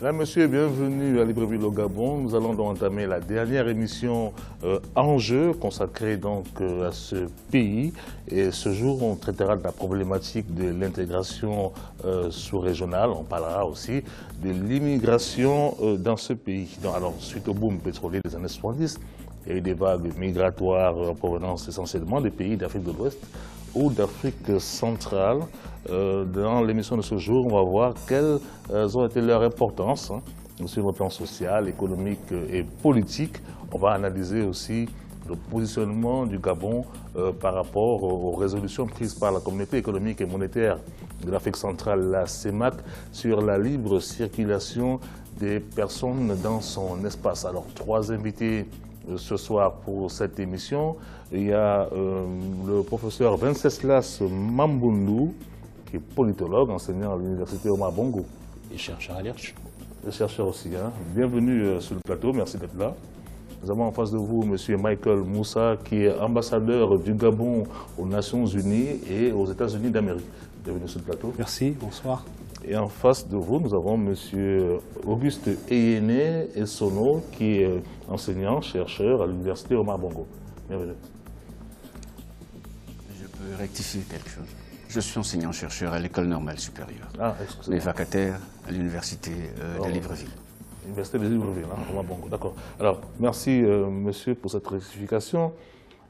Mesdames, Messieurs, bienvenue à Libreville au Gabon. Nous allons donc entamer la dernière émission Enjeux consacrée donc à ce pays. Et ce jour, on traitera de la problématique de l'intégration sous-régionale. On parlera aussi de l'immigration dans ce pays. Donc, alors, suite au boom pétrolier des années 70, il y a eu des vagues migratoires en provenance essentiellement des pays d'Afrique de l'Ouest ou d'Afrique centrale. Dans l'émission de ce jour, on va voir quelles ont été leurs importances sur le plan social, économique et politique. On va analyser aussi le positionnement du Gabon par rapport aux résolutions prises par la communauté économique et monétaire de l'Afrique centrale, la CEMAC, sur la libre circulation des personnes dans son espace. Alors, trois invités ce soir pour cette émission. Il y a le professeur Venceslas Mambundu, qui est politologue, enseignant à l'université Omar Bongo. Et chercheur à l'IRCH. Et chercheur aussi. Bienvenue sur le plateau, merci d'être là. Nous avons en face de vous M. Michael Moussa, qui est ambassadeur du Gabon aux Nations Unies et aux États-Unis d'Amérique. Bienvenue sur le plateau. Merci, bonsoir. Et en face de vous, nous avons M. Auguste Eyene Essono, qui est enseignant, chercheur à l'université Omar Bongo. Bienvenue. Je peux rectifier quelque chose. Je suis enseignant-chercheur à l'École normale supérieure. Ah, excusez-moi. Mais vacataire à l'université de Libreville. Université de Libreville, Omar Bongo, d'accord. Alors, merci monsieur pour cette rectification.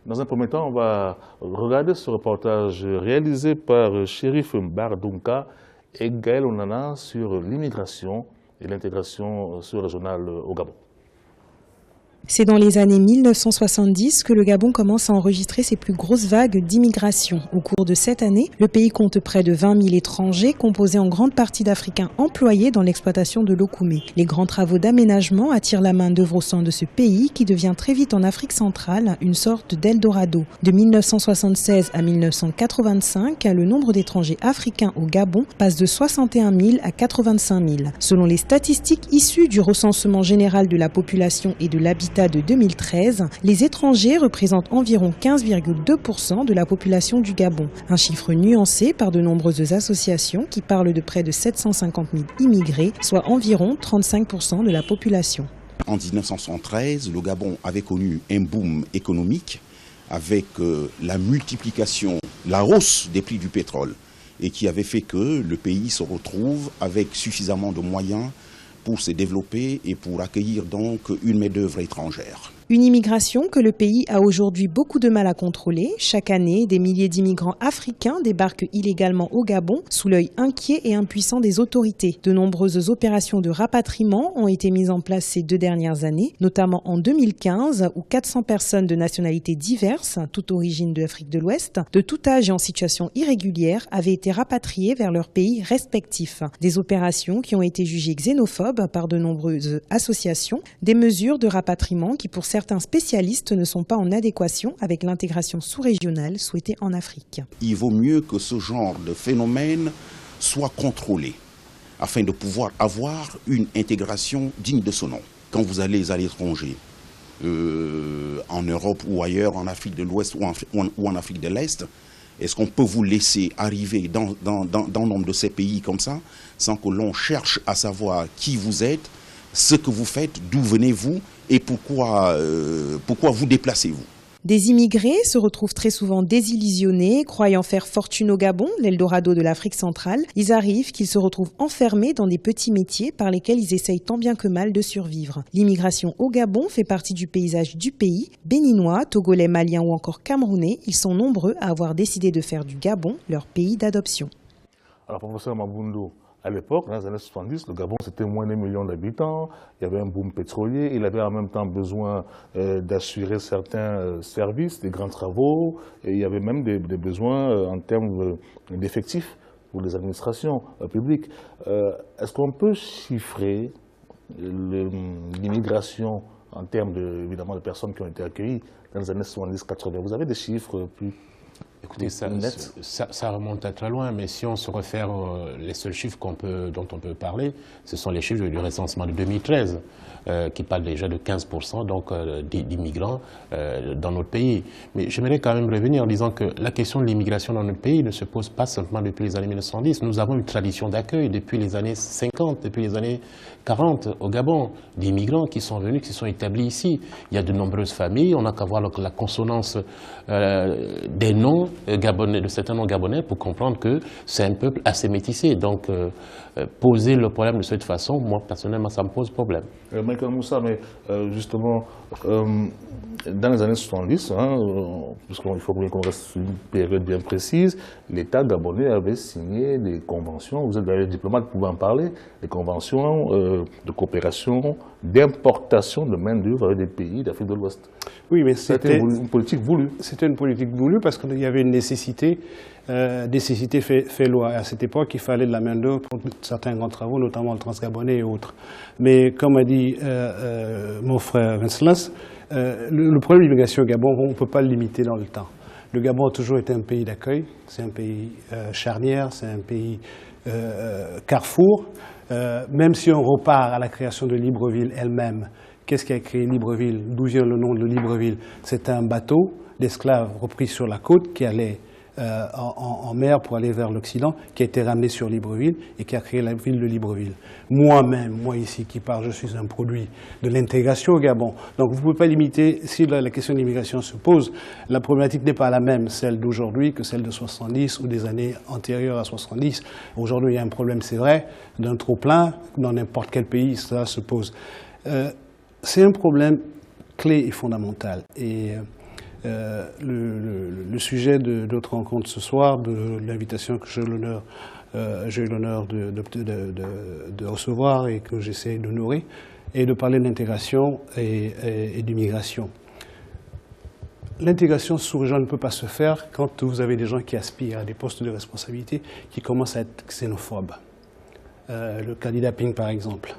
Dans un premier temps, on va regarder ce reportage réalisé par Chérif Mbardunka et Gaël Onana sur l'immigration et l'intégration sous-régionale au Gabon. C'est dans les années 1970 que le Gabon commence à enregistrer ses plus grosses vagues d'immigration. Au cours de cette année, le pays compte près de 20 000 étrangers, composés en grande partie d'Africains employés dans l'exploitation de l'Okoumé. Les grands travaux d'aménagement attirent la main-d'œuvre au sein de ce pays qui devient très vite en Afrique centrale une sorte d'Eldorado. De 1976 à 1985, le nombre d'étrangers africains au Gabon passe de 61 000 à 85 000. Selon les statistiques issues du recensement général de la population et de l'habitat de 2013, les étrangers représentent environ 15,2% de la population du Gabon. Un chiffre nuancé par de nombreuses associations qui parlent de près de 750 000 immigrés, soit environ 35% de la population. En 1973, le Gabon avait connu un boom économique avec la multiplication, la hausse des prix du pétrole et qui avait fait que le pays se retrouve avec suffisamment de moyens pour se développer et pour accueillir donc une main-d'œuvre étrangère. Une immigration que le pays a aujourd'hui beaucoup de mal à contrôler. Chaque année, des milliers d'immigrants africains débarquent illégalement au Gabon sous l'œil inquiet et impuissant des autorités. De nombreuses opérations de rapatriement ont été mises en place ces 2 dernières années, notamment en 2015 où 400 personnes de nationalités diverses, toute origine de l'Afrique de l'Ouest, de tout âge et en situation irrégulière, avaient été rapatriées vers leurs pays respectifs. Des opérations qui ont été jugées xénophobes par de nombreuses associations, des mesures de rapatriement qui pour certains spécialistes ne sont pas en adéquation avec l'intégration sous-régionale souhaitée en Afrique. Il vaut mieux que ce genre de phénomène soit contrôlé afin de pouvoir avoir une intégration digne de ce nom. Quand vous allez à l'étranger, en Europe ou ailleurs, en Afrique de l'Ouest ou en Afrique de l'Est, est-ce qu'on peut vous laisser arriver dans nombre de ces pays comme ça sans que l'on cherche à savoir qui vous êtes, ce que vous faites, d'où venez-vous et pourquoi vous déplacez-vous? Des immigrés se retrouvent très souvent désillusionnés, croyant faire fortune au Gabon, l'Eldorado de l'Afrique centrale. Il arrive qu'ils se retrouvent enfermés dans des petits métiers par lesquels ils essayent tant bien que mal de survivre. L'immigration au Gabon fait partie du paysage du pays. Béninois, Togolais, Maliens ou encore Camerounais, ils sont nombreux à avoir décidé de faire du Gabon leur pays d'adoption. Alors, professeur Mambundu, à l'époque, dans les années 70, le Gabon, c'était moins d'1 million d'habitants, il y avait un boom pétrolier, il avait en même temps besoin d'assurer certains services, des grands travaux, et il y avait même des besoins en termes d'effectifs pour les administrations publiques. Est-ce qu'on peut chiffrer l'immigration en termes évidemment de personnes qui ont été accueillies dans les années 70-80? Vous avez des chiffres plus Écoutez, ça remonte à très loin, mais si on se réfère les seuls chiffres dont on peut parler, ce sont les chiffres du recensement de 2013, qui parlent déjà de 15% d'immigrants dans notre pays. Mais j'aimerais quand même revenir en disant que la question de l'immigration dans notre pays ne se pose pas simplement depuis les années 1910. Nous avons une tradition d'accueil depuis les années 50, depuis les années 40 au Gabon, d'immigrants qui sont venus, qui sont établis ici. Il y a de nombreuses familles, on n'a qu'à voir la consonance des noms gabonais, de certains noms gabonais pour comprendre que c'est un peuple assez métissé. Donc, poser le problème de cette façon, moi, personnellement, ça me pose problème. Michael Moussa, mais justement, dans les années 70, puisqu'il faut bien qu'on reste sur une période bien précise, l'État gabonais avait signé des conventions, vous êtes d'ailleurs diplomate, vous pouvez en parler, des conventions de coopération, d'importation de main-d'œuvre avec des pays d'Afrique de l'Ouest. Oui, mais c'était une politique voulue. C'était une politique voulue parce qu'il y avait une nécessité. Nécessité fait loi. À cette époque, il fallait de la main-d'œuvre pour certains grands travaux, notamment le transgabonais et autres. Mais comme a dit mon frère Wenceslas, le problème de l'immigration au Gabon, on ne peut pas le limiter dans le temps. Le Gabon a toujours été un pays d'accueil, c'est un pays charnière, c'est un pays carrefour. Même si on repart à la création de Libreville elle-même, qu'est-ce qui a créé Libreville? D'où vient le nom de Libreville? C'est un bateau d'esclaves repris sur la côte qui allait en mer pour aller vers l'Occident, qui a été ramené sur Libreville et qui a créé la ville de Libreville. Moi-même, moi ici qui parle, je suis un produit de l'intégration au Gabon. Donc vous ne pouvez pas limiter, si la question de l'immigration se pose, la problématique n'est pas la même, celle d'aujourd'hui, que celle de 70 ou des années antérieures à 70. Aujourd'hui, il y a un problème, c'est vrai, d'un trop-plein, dans n'importe quel pays, ça se pose. C'est un problème clé et fondamental. Et le sujet de notre rencontre ce soir, de l'invitation que j'ai eu l'honneur de recevoir et que j'essaie d'honorer, est de parler d'intégration et d'immigration. L'intégration sous-région ne peut pas se faire quand vous avez des gens qui aspirent à des postes de responsabilité qui commencent à être xénophobes. Le candidat Ping, par exemple.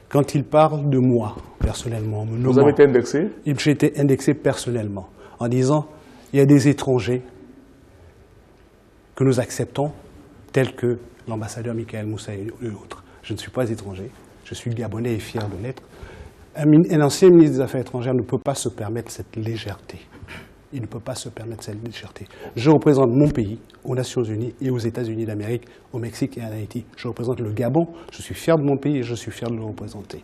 Quand il parle de moi, personnellement, vous avez été indexé? J'ai été indexé personnellement, en disant il y a des étrangers que nous acceptons, tels que l'ambassadeur Michael Moussa et autres. Je ne suis pas étranger, je suis gabonais et fier de l'être. Un ancien ministre des Affaires étrangères ne peut pas se permettre cette légèreté. Il ne peut pas se permettre cette légèreté. Je représente mon pays aux Nations Unies et aux États-Unis d'Amérique, au Mexique et en Haïti. Je représente le Gabon, je suis fier de mon pays et je suis fier de le représenter.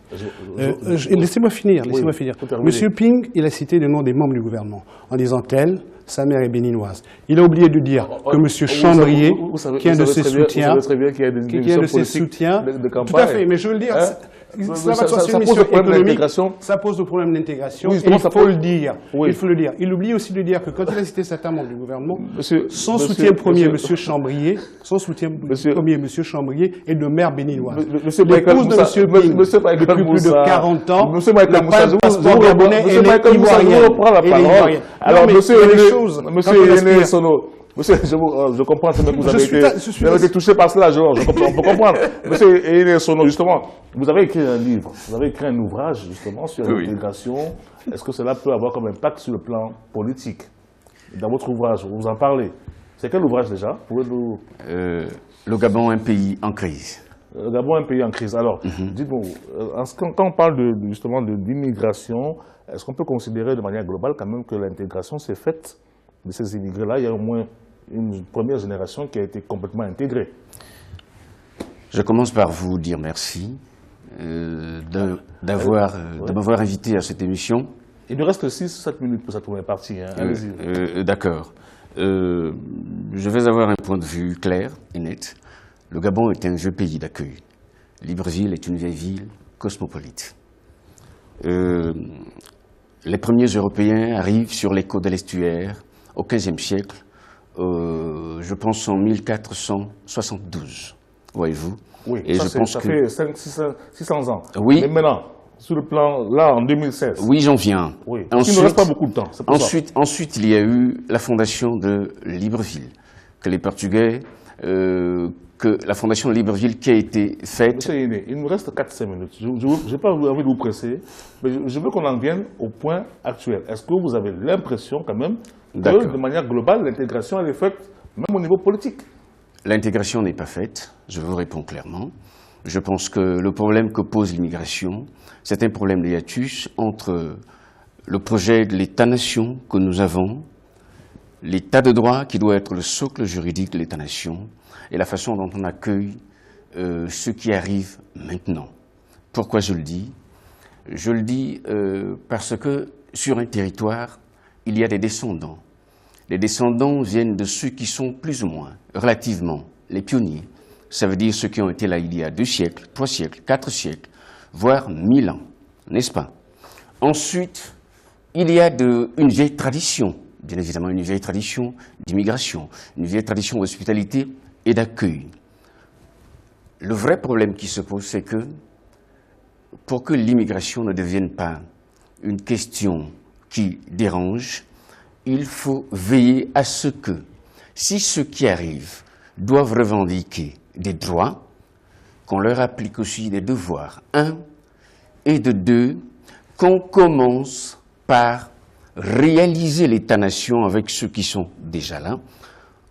Laissez-moi finir, laissez-moi finir. Monsieur Ping, il a cité le nom des membres du gouvernement, en disant tel, sa mère est béninoise. Il a oublié de dire que Monsieur Chambrier, qui est un de ses soutiens, tout à fait, mais je veux le dire, ça pose le problème d'intégration. Ça pose le problème d'intégration. Oui, il faut le dire. Oui. Il faut le dire. Il oublie aussi de dire que quand il a cité certains membres du gouvernement, son soutien premier, Monsieur Chambrier, est de mère béninoise. L'épouse de Monsieur Ping, depuis plus de 40 ans, n'a pas de passeport gabonais et n'est ivoirienne. Alors, Monsieur Yéné Sono, monsieur, je comprends très bien que vous avez été touché par cela, on peut comprendre. Monsieur Yéné Sono, justement, vous avez écrit un livre, vous avez écrit un ouvrage, justement, sur l'intégration. Est-ce que cela peut avoir comme impact sur le plan politique? Dans votre ouvrage, vous en parlez. C'est quel ouvrage déjà? Pouvez-vous... Le Gabon, un pays en crise. Le Gabon, un pays en crise. Alors, dites-moi, quand on parle justement d'immigration, est-ce qu'on peut considérer de manière globale quand même que l'intégration s'est faite de ces immigrés-là? Il y a au moins une première génération qui a été complètement intégrée. Je commence par vous dire merci de m'avoir invité à cette émission. Il nous reste 6-7 minutes pour cette première partie. Allez-y. D'accord. Je vais avoir un point de vue clair et net. Le Gabon est un vieux pays d'accueil. Libreville est une vieille ville cosmopolite. Les premiers Européens arrivent sur les côtes de l'estuaire au XVe siècle, je pense en 1472, voyez-vous. Oui, et ça, je pense ça fait 600 ans. Oui. Mais maintenant, sur le plan, là, en 2016. Oui, j'en viens. Oui. Ensuite, il ne reste pas beaucoup de temps. Ensuite, il y a eu la fondation de Libreville, que les Portugais que la Fondation Libreville qui a été faite... Monsieur Yéné, il nous reste 4-5 minutes. Je n'ai pas envie de vous presser, mais je veux qu'on en vienne au point actuel. Est-ce que vous avez l'impression quand même que, de manière globale, l'intégration elle est faite même au niveau politique? L'intégration n'est pas faite, je vous réponds clairement. Je pense que le problème que pose l'immigration, c'est un problème de hiatus entre le projet de l'État-nation que nous avons, l'État de droit qui doit être le socle juridique de l'État-nation et la façon dont on accueille ceux qui arrivent maintenant. Pourquoi je le dis? Je le dis parce que sur un territoire, il y a des descendants. Les descendants viennent de ceux qui sont plus ou moins, relativement, les pionniers. Ça veut dire ceux qui ont été là il y a 2 siècles, 3 siècles, 4 siècles, voire 1000 ans, n'est-ce pas? Ensuite, il y a une vieille tradition, bien évidemment une vieille tradition d'immigration, une vieille tradition d'hospitalité et d'accueil. Le vrai problème qui se pose, c'est que pour que l'immigration ne devienne pas une question qui dérange, il faut veiller à ce que, si ceux qui arrivent doivent revendiquer des droits, qu'on leur applique aussi des devoirs, 1, et de 2, qu'on commence par réaliser l'État-nation avec ceux qui sont déjà là,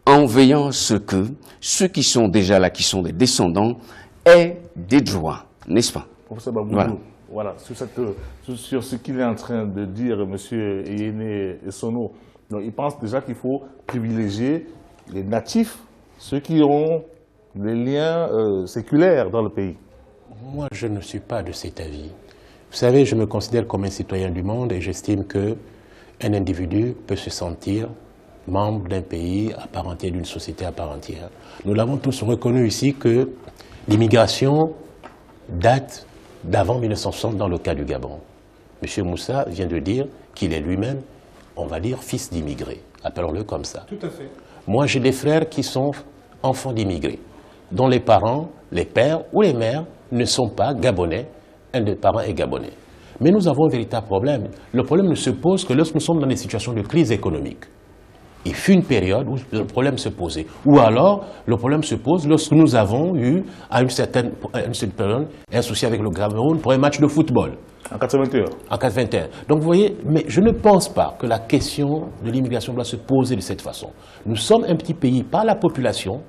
en veillant à ce que ceux qui sont déjà là, qui sont des descendants, aient des droits, n'est-ce pas? Professeur Baboudou, voilà, sur ce qu'il est en train de dire, M. Yéné Essono, il pense déjà qu'il faut privilégier les natifs, ceux qui ont des liens séculaires dans le pays. Moi, je ne suis pas de cet avis. Vous savez, je me considère comme un citoyen du monde et j'estime qu'un individu peut se sentir membre d'un pays à part entière, d'une société à part entière. Nous l'avons tous reconnu ici que l'immigration date d'avant 1960 dans le cas du Gabon. M. Moussa vient de dire qu'il est lui-même, on va dire, fils d'immigrés. Appelons-le comme ça. Tout à fait. Moi, j'ai des frères qui sont enfants d'immigrés, dont les parents, les pères ou les mères ne sont pas gabonais. Un des parents est gabonais. Mais nous avons un véritable problème. Le problème ne se pose que lorsque nous sommes dans des situations de crise économique. Il fut une période où le problème se posait. Ou alors, le problème se pose lorsque nous avons eu, à une certaine période, un souci avec le Cameroun pour un match de football. En 81. En 81. Donc, vous voyez, mais je ne pense pas que la question de l'immigration doit se poser de cette façon. Nous sommes un petit pays par la population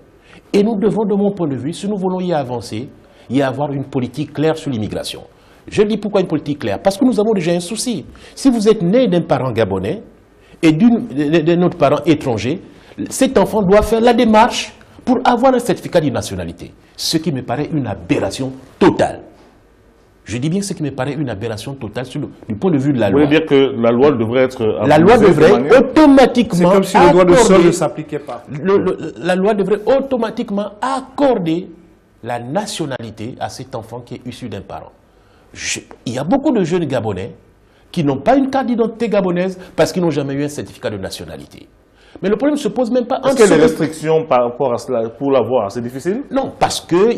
et nous devons, de mon point de vue, si nous voulons y avancer, y avoir une politique claire sur l'immigration. Je dis pourquoi une politique claire? Parce que nous avons déjà un souci. Si vous êtes né d'un parent gabonais et d'un autre parent étranger, cet enfant doit faire la démarche pour avoir un certificat de nationalité. Ce qui me paraît une aberration totale. Je dis bien ce qui me paraît une aberration totale du point de vue de la loi. Vous voulez dire que la loi devrait être... La loi devrait automatiquement... C'est comme si le droit de sol ne s'appliquait pas. La loi devrait automatiquement accorder la nationalité à cet enfant qui est issu d'un parent. Il y a beaucoup de jeunes Gabonais qui n'ont pas une carte d'identité gabonaise parce qu'ils n'ont jamais eu un certificat de nationalité. Mais le problème ne se pose même pas... Est-ce qu'il y a des restrictions par rapport à cela pour l'avoir? C'est difficile? Non, parce que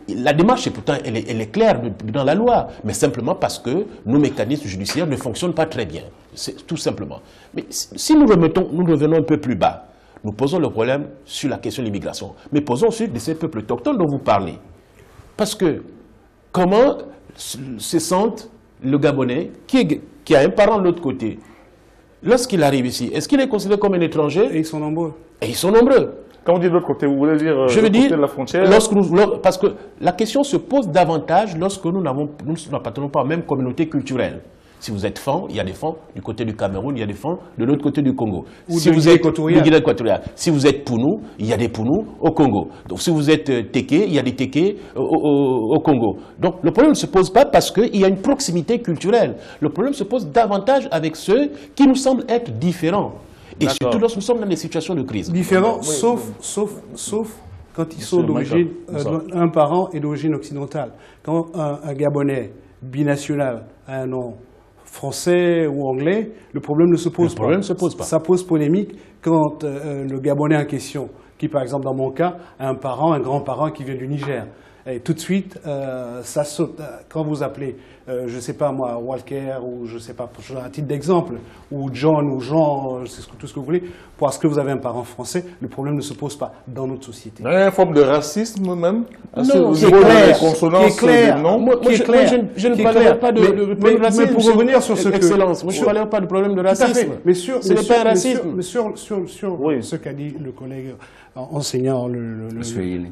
la démarche, pourtant, elle est claire dans la loi, mais simplement parce que nos mécanismes judiciaires ne fonctionnent pas très bien. C'est tout simplement. Mais si nous revenons un peu plus bas, nous posons le problème sur la question de l'immigration. Mais posons ensuite de ces peuples autochtones dont vous parlez. Parce que comment se sent le Gabonais qui a un parent de l'autre côté? Lorsqu'il arrive ici, est-ce qu'il est considéré comme un étranger? Et ils sont nombreux. Et ils sont nombreux. Quand vous dites de l'autre côté, vous voulez dire je veux dire, côté de la frontière? Parce que la question se pose davantage lorsque nous n'appartenons pas à la même communauté culturelle. Si vous êtes Fan, il y a des Fan du côté du Cameroun, il y a des Fan de l'autre côté du Congo. Si vous êtes Guinée équatoriale, si vous êtes Pounou, il y a des Pounou au Congo. Donc si vous êtes Téké, il y a des Téké au Congo. Donc le problème ne se pose pas parce qu'il y a une proximité culturelle. Le problème se pose davantage avec ceux qui nous semblent être différents. Et surtout lorsque nous sommes dans des situations de crise. Différents, sauf quand ils sont d'origine, un parent est d'origine occidentale. Quand un Gabonais binational a un nom français ou anglais, le problème ne se pose pas. Ne se pose pas. Ça pose polémique quand le Gabonais en question, qui par exemple dans mon cas a un grand-parent qui vient du Niger, Et tout de suite, ça saute. Quand vous appelez, je ne sais pas moi, Walker, ou je ne sais pas, à titre d'exemple, ou John, ou Jean, tout ce que vous voulez, parce que vous avez un parent français, le problème ne se pose pas dans notre société. Il y a une forme de racisme même Non, qui est clair. Moi, je ne parlerai pas de racisme. Mais pour revenir sur ce Excellence, moi je ne parlerai pas de problème de racisme. Mais ce n'est pas un racisme. Sur ce qu'a dit le collègue enseignant,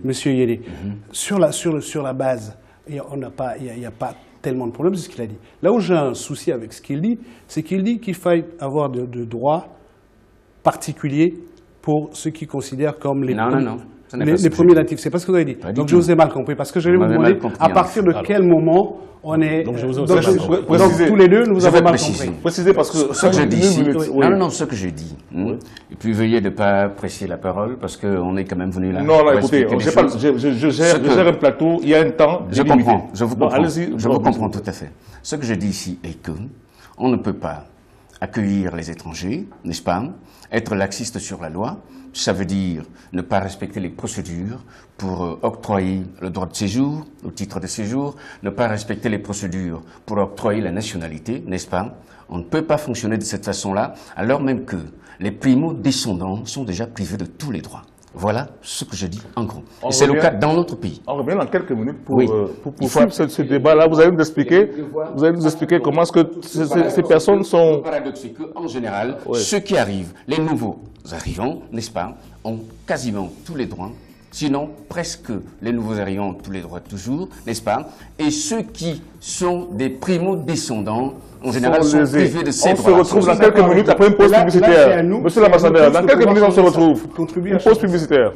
Monsieur Yélé, sur la base, il n'y a pas tellement de problèmes, c'est ce qu'il a dit. Là où j'ai un souci avec ce qu'il dit, c'est qu'il dit qu'il faille avoir de droits particuliers pour ceux qui considèrent comme les premiers natifs. C'est pas ce que vous avez dit. Donc je vous ai mal compris, parce que je vais vous demander à partir de quel moment on est... Donc tous les deux, nous vous avons mal compris. Précisez parce que... Ce que je dis ici... Non, ce que je dis. Et puis veuillez ne pas presser la parole, parce qu'on est quand même venu là. Non, écoutez, je gère un plateau, il y a un temps. Je comprends, je vous comprends. Je vous comprends tout à fait. Ce que je dis ici est que on ne peut pas accueillir les étrangers, n'est-ce pas, être laxiste sur la loi, ça veut dire ne pas respecter les procédures pour octroyer le droit de séjour, le titre de séjour, ne pas respecter les procédures pour octroyer la nationalité, n'est-ce pas? On ne peut pas fonctionner de cette façon-là, alors même que les primo-descendants sont déjà privés de tous les droits. Voilà ce que je dis en gros. Et c'est le cas dans notre pays. On revient dans quelques minutes pour poursuivre ce débat-là. Vous allez nous expliquer, comment est-ce que ces personnes sont... Le paradoxe, c'est qu'en général, ceux qui arrivent, les nouveaux arrivants, n'est-ce pas, ont quasiment tous les droits. Sinon, presque les nouveaux arrivants ont tous les droits toujours, n'est-ce pas? Et ceux qui sont des primo-descendants, en général, sont privés de ces droits. On se retrouve dans quelques minutes après une pause publicitaire. Monsieur l'ambassadeur, dans quelques minutes, on se retrouve. Une pause publicitaire.